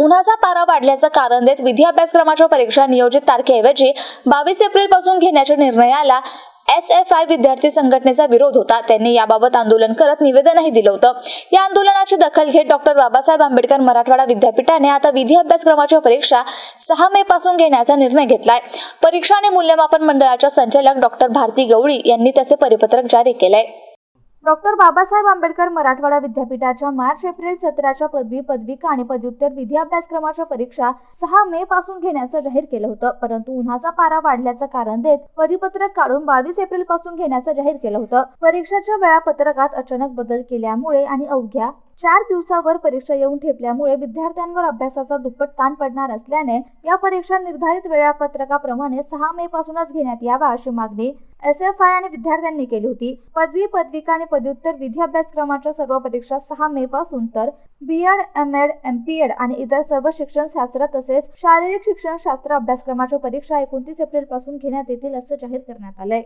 उन्हाचा पारा वाढल्याचं कारण देत विधी अभ्यासक्रमाच्या परीक्षा नियोजित तारखेऐवजी 22 एप्रिलपासून घेण्याच्या निर्णयाला SFI विद्यार्थी संघटनेचा विरोध होता। त्यांनी याबाबत आंदोलन करत निवेदनही दिलं होतं। या आंदोलनाची दखल घेत डॉक्टर बाबासाहेब आंबेडकर मराठवाडा विद्यापीठाने आता विधी अभ्यासक्रमाच्या परीक्षा 6 मे पासून घेण्याचा निर्णय घेतलाय। परीक्षा आणि मूल्यमापन मंडळाच्या संचालक डॉक्टर भारती गवळी यांनी त्याचे परिपत्रक जारी केलंय। डॉक्टर बाबासाहेब आंबेडकर मराठवाडा विद्यापीठाच्या मार्च-एप्रिल सत्राच्या पदवी, पदविका आणि पदव्युत्तर विधी अभ्यासक्रमाच्या परीक्षा 6 मे पासून घेण्याचं जाहीर केलं होतं, परंतु उन्हाचा पारा वाढल्याचं कारण देत परिपत्रक काढून 22 एप्रिल पासून घेण्याचं जाहीर केलं होतं। परीक्षेच्या वेळापत्रकात अचानक बदल केल्यामुळे आणि अवघ्या 4 दिवसावर परीक्षा येऊन ठेपल्यामुळे विद्यार्थ्यांवर अभ्यासाचा दुप्पट ताण पडणार असल्याने या परीक्षा निर्धारित वेळापत्रकाप्रमाणे 6 मे पासूनच घेण्यात यावा अशी मागणी SFI आणि विद्यार्थ्यांनी केली होती। पदवी, पदविका आणि पदव्युत्तर विधी अभ्यासक्रमाच्या सर्व परीक्षा 6 मे पासून तर B.Ed, M.Ed, MPEd आणि इतर सर्व शिक्षणशास्त्र तसेच शारीरिक शिक्षणशास्त्र अभ्यासक्रमाच्या परीक्षा 29 एप्रिल पासून घेण्यात येतील असं जाहीर करण्यात आलंय।